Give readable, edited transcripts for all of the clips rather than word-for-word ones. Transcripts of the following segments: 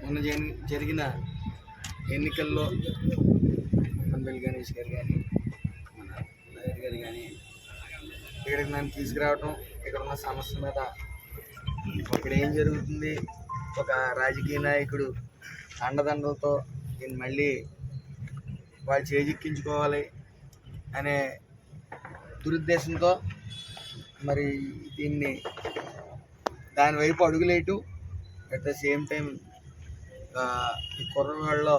మొన్న జరిగిన ఎన్నికల్లో అంబేల్ గణేష్ గారు కానీ మన లాయర్ గారు కానీ ఇక్కడికి నన్ను తీసుకురావటం, ఇక్కడ ఉన్న సమస్య మీద ఇక్కడ ఏం జరుగుతుంది, ఒక రాజకీయ నాయకుడు అండదండలతో దీన్ని మళ్ళీ వాళ్ళు చేజిక్కించుకోవాలి అనే దురుద్దేశంతో మరి దీన్ని దాని వైపు అడుగులేయటం, అట్ ద సేమ్ టైం ఈ కుర్రవాళ్ళలో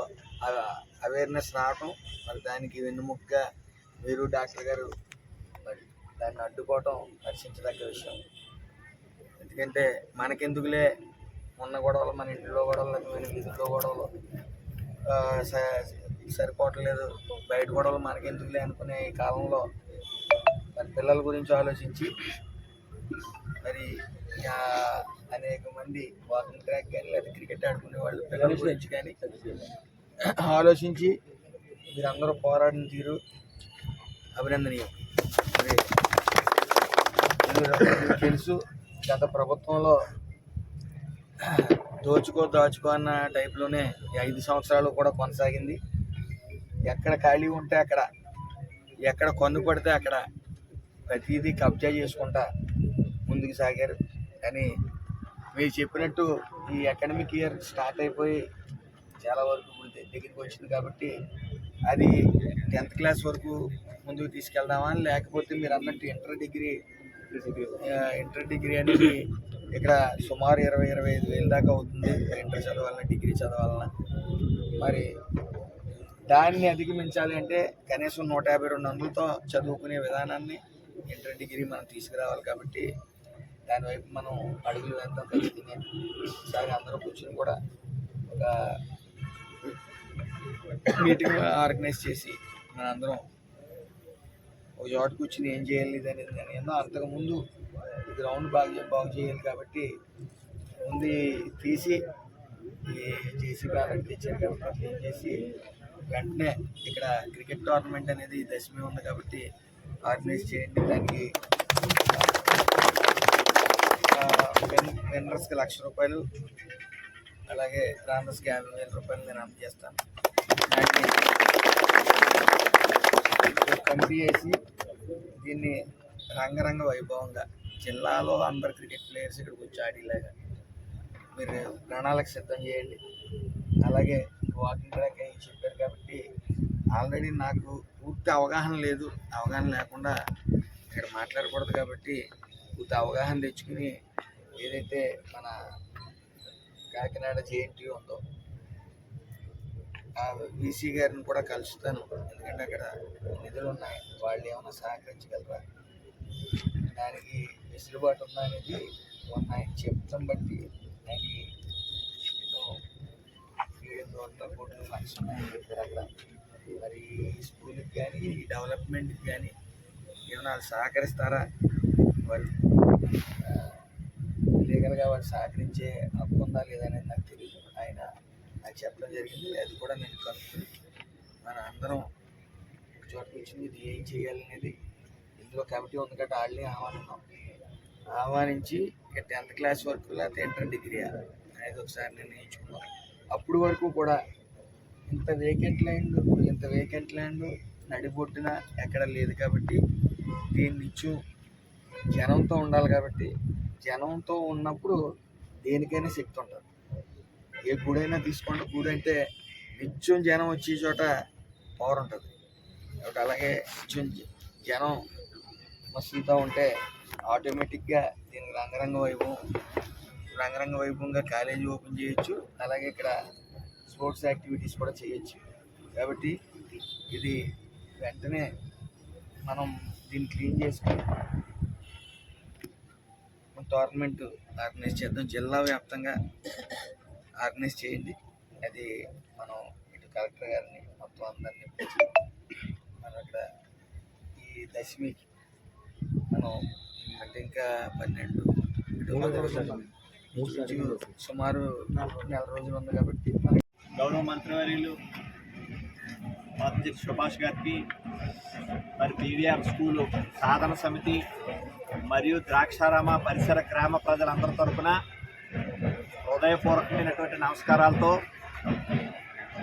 అవేర్నెస్ రావటం, మరి దానికి వెన్నుముక్కగా మీరు డాక్టర్ గారు మరి దాన్ని అడ్డుకోవటం హర్షించదగ్గ విషయం. ఎందుకంటే మనకెందుకులే ఉన్న గొడవలు, మన ఇంట్లో గొడవలు, మన వీధిలో గొడవలు సరిపోవట్లేదు, బయట గొడవలు మనకెందుకులే అనుకునే ఈ కాలంలో మరి పిల్లల గురించి ఆలోచించి మరి అనేక మంది వాకింగ్ ట్రాక్ కానీ లేదా క్రికెట్ ఆడుకునే వాళ్ళు పిల్లల గురించి కానీ ఆలోచించి మీరందరూ పోరాడిన తీరు అభినందనీయం. మరి తెలుసు, గత ప్రభుత్వంలో దాచుకో అన్న టైప్లోనే 5 సంవత్సరాలు కూడా కొనసాగింది. ఎక్కడ ఖాళీ ఉంటే అక్కడ, ఎక్కడ కన్ను పడితే అక్కడ ప్రతిదీ కబ్జా చేసుకుంటా ముందుకు సాగారు. కానీ మీరు చెప్పినట్టు ఈ అకాడమిక్ ఇయర్ స్టార్ట్ అయిపోయి చాలా వరకు దగ్గరికి వచ్చింది కాబట్టి అది 10th క్లాస్ వరకు ముందుకు తీసుకెళ్దామా, లేకపోతే మీరు అన్నట్టు ఇంటర్ డిగ్రీ అనేది ఇక్కడ సుమారు 20-25 వేలు దాకా అవుతుంది ఇంటర్ చదవాలన్నా, డిగ్రీ చదవాలన్నా. మరి దాన్ని అధిగమించాలి అంటే కనీసం 150-200లతో చదువుకునే విధానాన్ని ఇంటర్ డిగ్రీ మనం తీసుకురావాలి. కాబట్టి దానివైపు మనం అడుగులు వేద్దాం ఖచ్చితంగా. ఈసారి అందరూ కూర్చొని కూడా ఒక మీటింగ్ ఆర్గనైజ్ చేసి మనందరం ఒక చోట కూర్చుని ఏం చేయాలి అనేది ఏమో అంతకుముందు ఈ గ్రౌండ్ బాగు చేయాలి. కాబట్టి ముందు తీసి ఈ జేసీ బ్యాలెట్ తెచ్చారు కాబట్టి క్లీన్ చేసి వెంటనే ఇక్కడ క్రికెట్ టోర్నమెంట్ అనేది దశమి ఉంది కాబట్టి ఆర్గనైజ్ చేయండి. దానికి విన్నర్స్కి 1,00,000 రూపాయలు, అలాగే రన్నర్స్కి 50,000 రూపాయలు నేను అందజేస్తాను. కమిటీ వేసి దీన్ని రంగరంగ వైభవంగా జిల్లాలో అందరు క్రికెట్ ప్లేయర్స్ ఇక్కడికి వచ్చి ఆడేలాగా మీరు ప్రణాళిక సిద్ధం చేయండి. అలాగే వాకింగ్ ట్రాక్ అని చెప్పారు కాబట్టి ఆల్రెడీ నాకు పూర్తి అవగాహన లేదు, అవగాహన లేకుండా ఇక్కడ మాట్లాడకూడదు కాబట్టి పూర్తి అవగాహన తెచ్చుకుని ఏదైతే మన కాకినాడ జేఎన్టీయూ ఉందో ఆ వీసీ గారిని కూడా కలుస్తాను. ఎందుకంటే అక్కడ నిధులు ఉన్నాయి, వాళ్ళు ఏమైనా సహకరించగలరా, దానికి వెసులుబాటు ఉందా అనేది ఉన్నాయి చెప్తాం. బట్టి దానికి 700 కోట్ల లక్షలు ఉన్నాయని చెప్పారు అక్కడ. మరి స్కూల్కి కానీ డెవలప్మెంట్కి కానీ ఏమైనా వాళ్ళు సహకరిస్తారా, వాళ్ళు లీగల్గా వాళ్ళు సహకరించే హక్కు ఉందా లేదనేది నాకు తెలియదు. ఆయన నాకు చెప్పడం జరిగింది, అది కూడా నేను కనుక్కొని మన అందరం చోట కూర్చుని ఇది ఏం చేయాలనేది ఇందులో కమిటీ ఉంది కాబట్టి వాళ్ళని ఆహ్వానించి ఇక 10th క్లాస్ వరకు లేకపోతే ఇంటర్ డిగ్రీ అనేది ఒకసారి నిర్ణయించుకున్నాం. అప్పుడు వరకు కూడా ఇంత వేకెంట్ ల్యాండ్ నడిబొడ్డున ఎక్కడ లేదు కాబట్టి దీన్ని ఇచ్చు జనంతో ఉండాలి. కాబట్టి జనంతో ఉన్నప్పుడు దేనికైనా శక్తి ఉంటుంది. ఏ గుడైనా తీసుకోండి, గుడి అంటే నిత్యం జనం వచ్చే చోట పవర్ ఉంటుంది కాబట్టి అలాగే నిత్యం జనం మస్తులతో ఉంటే ఆటోమేటిక్గా దీనికి రంగరంగ వైభవంగా కాలేజీ ఓపెన్ చేయొచ్చు, అలాగే ఇక్కడ స్పోర్ట్స్ యాక్టివిటీస్ కూడా చేయొచ్చు. కాబట్టి ఇది వెంటనే మనం దీన్ని క్లీన్ చేసుకొని టోర్నమెంట్ ఆర్గనైజ్ చేద్దాం. జిల్లా వ్యాప్తంగా ఆర్గనైజ్ చేయండి. అది మనం ఇటు కలెక్టర్ గారిని మొత్తం అందరినీ మనం ఇక్కడ ఈ దశమికి మనం అంటే ఇంకా 12 సుమారు 4 రోజులు ఉంది కాబట్టి గౌరవ మంత్రివర్యులు అధ్యక్షుడు సుభాష్ గారికి, మరి పీవీఆర్ స్కూలు సాధన సమితి మరియు ద్రాక్షారామ పరిసర గ్రామ ప్రజలందరి తరఫున హృదయపూర్వకమైనటువంటి నమస్కారాలతో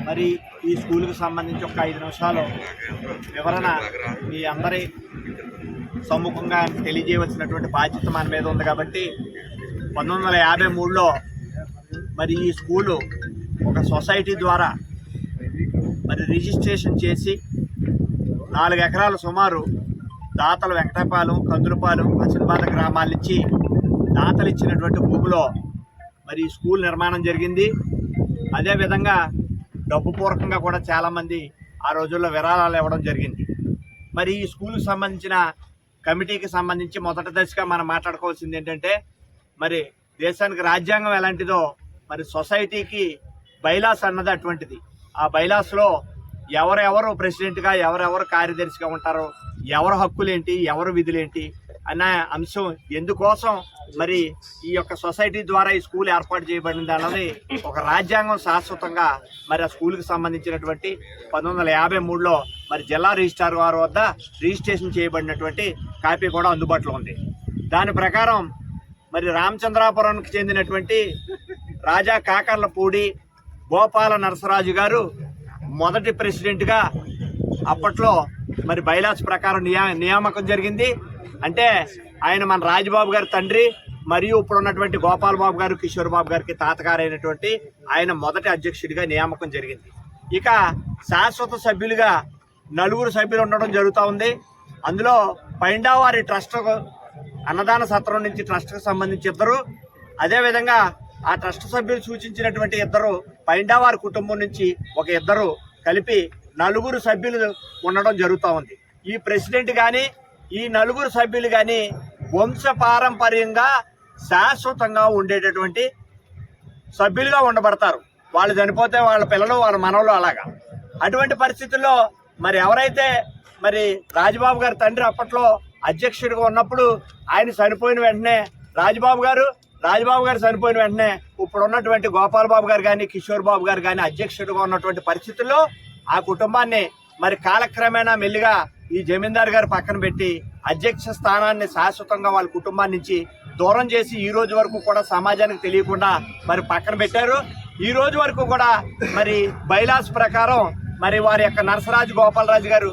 మరి ఈ స్కూల్కి సంబంధించి ఒక 5 నిమిషాలు వివరణ మీ అందరి సమ్ముఖంగా తెలియజేయవలసినటువంటి బాధ్యత మన మీద ఉంది. కాబట్టి 1953లో మరి ఈ స్కూలు ఒక సొసైటీ ద్వారా మరి రిజిస్ట్రేషన్ చేసి 4 ఎకరాలు సుమారు దాతలు వెంకటపాలెం, కందులపాలెం, పశ్చిమబాద గ్రామాల నుంచి దాతలు ఇచ్చినటువంటి భూమిలో మరి ఈ స్కూల్ నిర్మాణం జరిగింది. అదేవిధంగా డబ్బు పూర్వకంగా కూడా చాలామంది ఆ రోజుల్లో విరాళాలు ఇవ్వడం జరిగింది. మరి ఈ స్కూల్కి సంబంధించిన కమిటీకి సంబంధించి మొదటి దశగా మనం మాట్లాడుకోవాల్సింది ఏంటంటే, మరి దేశానికి రాజ్యాంగం ఎలాంటిదో మరి సొసైటీకి బైలాస్ అన్నది అటువంటిది. ఆ బైలాస్లో ఎవరెవరు ప్రెసిడెంట్గా, ఎవరెవరు కార్యదర్శిగా ఉంటారో, ఎవరి హక్కులేంటి, ఎవరి విధులేంటి అన్న అంశం ఎందుకోసం మరి ఈ యొక్క సొసైటీ ద్వారా ఈ స్కూల్ ఏర్పాటు చేయబడింది అన్నది ఒక రాజ్యాంగం శాశ్వతంగా మరి ఆ స్కూల్కి సంబంధించినటువంటి 1953లో మరి జిల్లా రిజిస్ట్రార్ వారి వద్ద రిజిస్ట్రేషన్ చేయబడినటువంటి కాపీ కూడా అందుబాటులో ఉంది. దాని ప్రకారం మరి రామచంద్రాపురంకి చెందినటువంటి రాజా కాకర్లపూడి గోపాల నరసరాజు గారు మొదటి ప్రెసిడెంట్గా అప్పట్లో మరి బైలాస్ ప్రకారం నియామకం జరిగింది. అంటే ఆయన మన రాజబాబు గారి తండ్రి మరియు ఇప్పుడు ఉన్నటువంటి గోపాల్ బాబు గారు, కిషోర్ బాబు గారికి తాతగారైనటువంటి ఆయన మొదటి అధ్యక్షుడిగా నియామకం జరిగింది. ఇక శాశ్వత సభ్యులుగా 4 సభ్యులు ఉండడం జరుగుతూ ఉంది. అందులో పైండావారి ట్రస్ట్ అన్నదాన సత్రం నుంచి ట్రస్ట్కి సంబంధించి 2, అదేవిధంగా ఆ ట్రస్ట్ సభ్యులు సూచించినటువంటి 2 పైండావారి కుటుంబం నుంచి ఒక 2 కలిపి 4 సభ్యులు ఉండడం జరుగుతూ ఉంది. ఈ ప్రెసిడెంట్ కానీ ఈ 4 సభ్యులు కానీ వంశపారంపర్యంగా శాశ్వతంగా ఉండేటటువంటి సభ్యులుగా ఉండబడతారు. వాళ్ళు చనిపోతే వాళ్ళ పిల్లలు, వాళ్ళ మనవలు అలాగా. అటువంటి పరిస్థితుల్లో మరి ఎవరైతే మరి రాజబాబు గారి తండ్రి అప్పట్లో అధ్యక్షుడిగా ఉన్నప్పుడు ఆయన చనిపోయిన వెంటనే రాజబాబు గారు చనిపోయిన వెంటనే ఇప్పుడు ఉన్నటువంటి గోపాల్ బాబు గారు కానీ, కిషోర్ బాబు గారు కానీ అధ్యక్షుడిగా ఉన్నటువంటి పరిస్థితుల్లో ఆ కుటుంబాన్ని మరి కాలక్రమేణా మెల్లిగా ఈ జమీందారు గారు పక్కన పెట్టి అధ్యక్ష స్థానాన్ని శాశ్వతంగా వాళ్ళ కుటుంబాన్ని నుంచి దూరం చేసి ఈ రోజు వరకు కూడా సమాజానికి తెలియకుండా మరి పక్కన పెట్టారు. ఈ రోజు వరకు కూడా మరి బైలాస్ ప్రకారం మరి వారి యొక్క నరసరాజు గోపాలరాజు గారు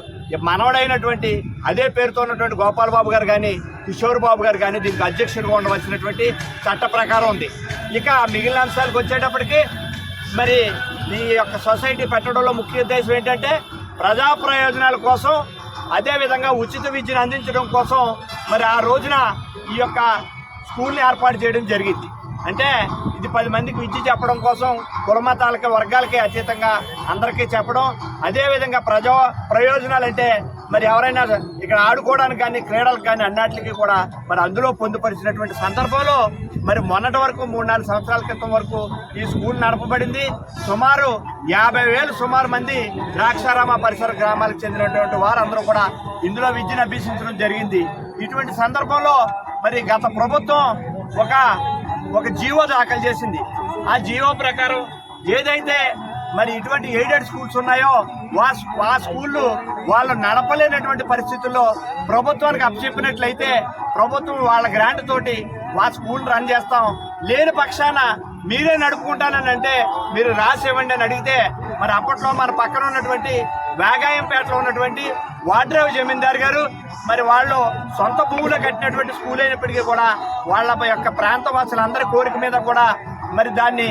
మనవడైనటువంటి అదే పేరుతో ఉన్నటువంటి గోపాల్ బాబు గారు కానీ, కిషోర్ బాబు గారు కానీ దీనికి అధ్యక్షుడిగా ఉండవలసినటువంటి చట్ట ప్రకారం ఉంది. ఇక మిగిలిన అంశాలకు వచ్చేటప్పటికి మరి ఈ యొక్క సొసైటీ పెట్టడంలో ముఖ్య ఉద్దేశం ఏంటంటే ప్రజా ప్రయోజనాల కోసం, అదేవిధంగా ఉచిత విద్యను అందించడం కోసం మరి ఆ రోజున ఈ యొక్క స్కూల్ని ఏర్పాటు చేయడం జరిగింది. అంటే ఇది 10 మందికి విద్య చెప్పడం కోసం, కులమతాలకి వర్గాలకి అతీతంగా అందరికీ చెప్పడం. అదేవిధంగా ప్రజా ప్రయోజనాలు అంటే మరి ఎవరైనా ఇక్కడ ఆడుకోవడానికి కానీ, క్రీడలకు కానీ అన్నిటికీ కూడా మరి అందులో పొందుపరిచినటువంటి సందర్భంలో మరి మొన్నటి వరకు 3-4 సంవత్సరాల క్రితం వరకు ఈ స్కూల్ నడపబడింది. సుమారు 50,000 మంది ద్రాక్షారామ పరిసర గ్రామాలకు చెందినటువంటి వారందరూ కూడా ఇందులో విద్యను అభ్యసించడం జరిగింది. ఇటువంటి సందర్భంలో మరి గత ప్రభుత్వం ఒక జీవో దాఖలు చేసింది. ఆ జీవో ప్రకారం ఏదైతే మరి ఇటువంటి ఎయిడెడ్ స్కూల్స్ ఉన్నాయో ఆ స్కూళ్ళు వాళ్ళు నడపలేనటువంటి పరిస్థితుల్లో ప్రభుత్వానికి అప్పచెప్పినట్లయితే ప్రభుత్వం వాళ్ళ గ్రాంట్ తోటి ఆ స్కూల్ రన్ చేస్తాం, లేని పక్షాన మీరే నడుపుకుంటానని అంటే మీరు రాసి ఇవ్వండి అని అడిగితే మరి అప్పట్లో మన పక్కన ఉన్నటువంటి వేగాయంపేటలో ఉన్నటువంటి వాడ్రేవ్ జమీందారు గారు మరి వాళ్ళు సొంత భూములు కట్టినటువంటి స్కూల్ అయినప్పటికీ కూడా వాళ్ళ యొక్క ప్రాంతవాసులందరి కోరిక మీద కూడా మరి దాన్ని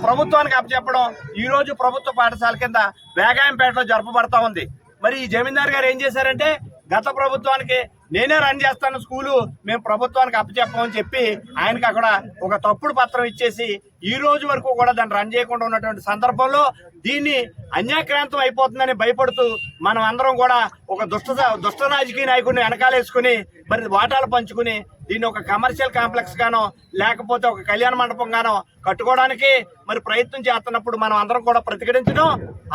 ప్రభుత్వానికి అప్పచెప్పడం ఈ రోజు ప్రభుత్వ పాఠశాల కింద వేగాయంపేటలో జరపబడతా ఉంది. మరి ఈ జమీందారు గారు ఏం చేశారంటే గత ప్రభుత్వానికి నేనే రన్ చేస్తాను స్కూలు, మేము ప్రభుత్వానికి అప్పచెప్పమని చెప్పి ఆయనకి అక్కడ ఒక తప్పుడు పత్రం ఇచ్చేసి ఈ రోజు వరకు కూడా దాన్ని రన్ చేయకుండా ఉన్నటువంటి సందర్భంలో దీన్ని అన్యాక్రాంతం అయిపోతుందని భయపడుతూ మనం అందరం కూడా ఒక దుష్ట రాజకీయ నాయకుడిని వెనకాలేసుకుని మరి వాటాలు పంచుకుని దీన్ని ఒక కమర్షియల్ కాంప్లెక్స్ గానో లేకపోతే ఒక కళ్యాణ మండపం గానో కట్టుకోవడానికి మరి ప్రయత్నం చేస్తున్నప్పుడు మనం అందరం కూడా ప్రతిఘటించడం.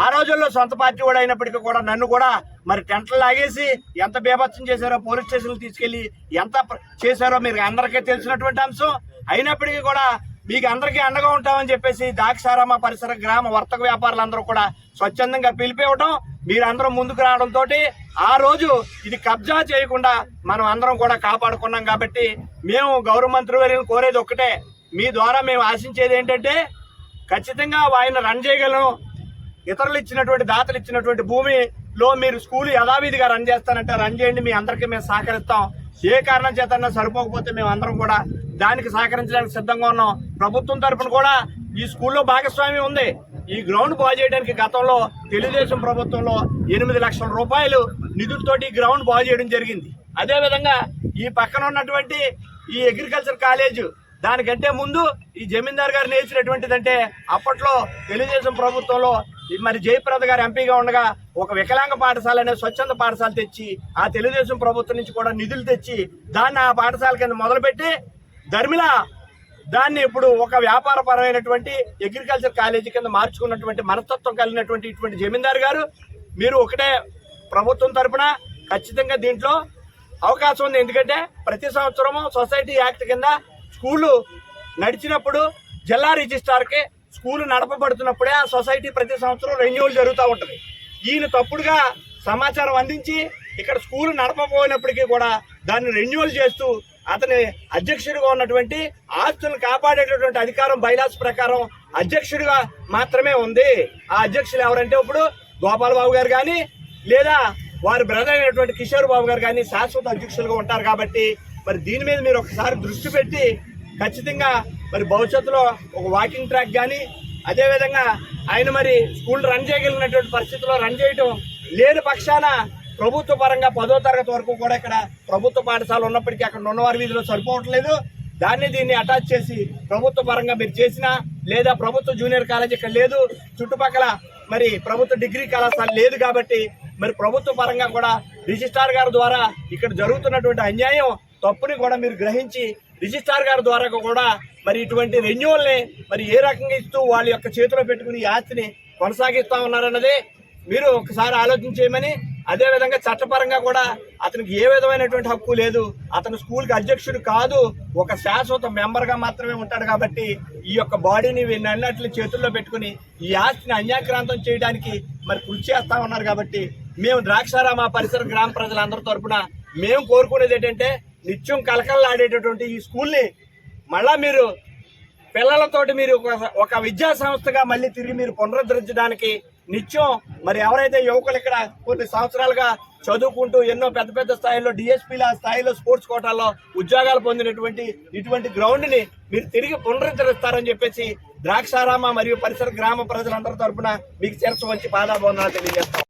ఆ రోజుల్లో సొంత పార్టీ కూడా అయినప్పటికీ కూడా నన్ను కూడా మరి టెంట్లు లాగేసి ఎంత బీభత్సం చేశారో, పోలీస్ స్టేషన్కి తీసుకెళ్లి ఎంత చేశారో మీరు అందరికీ తెలిసినటువంటి అంశం. అయినప్పటికీ కూడా మీకు అందరికీ అండగా ఉంటామని చెప్పేసి ద్రాక్షారామ పరిసర గ్రామ వర్తక వ్యాపారులందరూ కూడా స్వచ్ఛందంగా పిలిపివ్వడం, మీరందరూ ముందుకు రావడంతో ఆ రోజు ఇది కబ్జా చేయకుండా మనం అందరం కూడా కాపాడుకున్నాం. కాబట్టి మేము గౌరవ మంత్రి వారిని కోరేది ఒక్కటే, మీ ద్వారా మేము ఆశించేది ఏంటంటే ఖచ్చితంగా ఆయన రన్ చేయగలను. ఇతరులు ఇచ్చినటువంటి దాతలు ఇచ్చినటువంటి భూమిలో మీరు స్కూల్ యథావిధిగా రన్ చేస్తానంటే రన్ చేయండి, మీ అందరికీ మేము సహకరిస్తాం. ఏ కారణం చేతన్నా సరిపోకపోతే మేము అందరం కూడా దానికి సహకరించడానికి సిద్ధంగా ఉన్నాం. ప్రభుత్వం తరఫున కూడా ఈ స్కూల్లో భాగస్వామ్యం ఉంది. ఈ గ్రౌండ్ బాగు చేయడానికి గతంలో తెలుగుదేశం ప్రభుత్వంలో 8 లక్షల రూపాయలు నిధులతోటి గ్రౌండ్ బాగు చేయడం జరిగింది. అదేవిధంగా ఈ పక్కన ఉన్నటువంటి ఈ అగ్రికల్చర్ కాలేజ్ దానికంటే ముందు ఈ జమీందార్ గారు నేర్చినటువంటిదంటే అప్పట్లో తెలుగుదేశం ప్రభుత్వంలో మరి జయప్రద గారు ఎంపీగా ఉండగా ఒక వికలాంగ పాఠశాల అనే స్వచ్ఛంద పాఠశాల తెచ్చి ఆ తెలుగుదేశం ప్రభుత్వం నుంచి కూడా నిధులు తెచ్చి దాన్ని ఆ పాఠశాల కింద మొదలుపెట్టి ధర్మిల దాన్ని ఇప్పుడు ఒక వ్యాపారపరమైనటువంటి అగ్రికల్చర్ కాలేజీ కింద మార్చుకున్నటువంటి మనస్తత్వం కలిగినటువంటి ఇటువంటి జమీందార్ గారు మీరు ఒకటే ప్రభుత్వం తరఫున ఖచ్చితంగా దీంట్లో అవకాశం ఉంది. ఎందుకంటే ప్రతి సంవత్సరము సొసైటీ యాక్ట్ కింద స్కూలు నడిచినప్పుడు జిల్లా రిజిస్ట్రార్కి స్కూలు నడపబడుతున్నప్పుడే ఆ సొసైటీ ప్రతి సంవత్సరం రెన్యూవల్ జరుగుతూ ఉంటుంది. ఈయన తప్పుడుగా సమాచారం అందించి ఇక్కడ స్కూలు నడపబోయినప్పటికీ కూడా దాన్ని రెన్యూవల్ చేస్తూ అతని అధ్యక్షుడిగా ఉన్నటువంటి ఆస్తులను కాపాడేటటువంటి అధికారం బైలాస్ ప్రకారం అధ్యక్షుడిగా మాత్రమే ఉంది. ఆ అధ్యక్షులు ఎవరంటే ఇప్పుడు గోపాల్ బాబు గారు కానీ లేదా వారి బ్రదర్ అయినటువంటి కిషోర్ బాబు గారు కానీ శాశ్వత అధ్యక్షులుగా ఉంటారు. కాబట్టి మరి దీని మీద మీరు ఒకసారి దృష్టి పెట్టి ఖచ్చితంగా మరి భవిష్యత్తులో ఒక వాకింగ్ ట్రాక్ కానీ అదేవిధంగా ఆయన మరి స్కూల్ రన్ చేయగలిగినటువంటి పరిస్థితుల్లో రన్ చేయటం లేని పక్షాన ప్రభుత్వ పరంగా 10వ తరగతి వరకు కూడా ఇక్కడ ప్రభుత్వ పాఠశాల ఉన్నప్పటికీ అక్కడ ఉన్నవారి వీధిలో సరిపోవట్లేదు. దీన్ని అటాచ్ చేసి ప్రభుత్వ పరంగా మీరు చేసినా లేదా ప్రభుత్వ జూనియర్ కాలేజ్ ఇక్కడ లేదు, చుట్టుపక్కల మరి ప్రభుత్వ డిగ్రీ కళాశాల లేదు. కాబట్టి మరి ప్రభుత్వ పరంగా కూడా రిజిస్ట్రార్ గారి ద్వారా ఇక్కడ జరుగుతున్నటువంటి అన్యాయం తప్పుని కూడా మీరు గ్రహించి రిజిస్ట్రార్ గారి ద్వారా కూడా మరి ఇటువంటి రెన్యూవల్ని మరి ఏ రకంగా ఇస్తూ వాళ్ళ యొక్క చేతిలో పెట్టుకుని ఈ ఆస్తిని కొనసాగిస్తా ఉన్నారన్నది మీరు ఒకసారి ఆలోచించేయమని. అదేవిధంగా చట్టపరంగా కూడా అతనికి ఏ విధమైనటువంటి హక్కు లేదు. అతను స్కూల్కి అధ్యక్షుడు కాదు, ఒక శాశ్వత మెంబర్గా మాత్రమే ఉంటాడు. కాబట్టి ఈ యొక్క బాడీని వీళ్ళన్నిటిని చేతుల్లో పెట్టుకుని ఈ ఆస్తిని అన్యాక్రాంతం చేయడానికి మరి కృషి చేస్తా ఉన్నారు. కాబట్టి మేము ద్రాక్షారామ పరిసర గ్రామ ప్రజలందరి తరఫున మేము కోరుకునేది ఏంటంటే నిత్యం కలకలలాడేటటువంటి ఈ స్కూల్ని మళ్ళా మీరు పిల్లలతోటి మీరు ఒక విద్యా సంస్థగా మళ్ళీ తిరిగి మీరు పునరుద్ధరించడానికి నిత్యం మరి ఎవరైతే యువకులు ఇక్కడ కొన్ని సంవత్సరాలుగా చదువుకుంటూ ఎన్నో పెద్ద పెద్ద స్థాయిలో డిఎస్పీల స్థాయిలో స్పోర్ట్స్ కోటాల్లో ఉద్యోగాలు పొందినటువంటి ఇటువంటి గ్రౌండ్ని మీరు తిరిగి పునరుద్ధరిస్తారని చెప్పేసి ద్రాక్షారామ మరియు పరిసర గ్రామ ప్రజలందరి తరఫున మీకు శిరస్సు వంచి పాదాభివందనాలు తెలియజేస్తాం.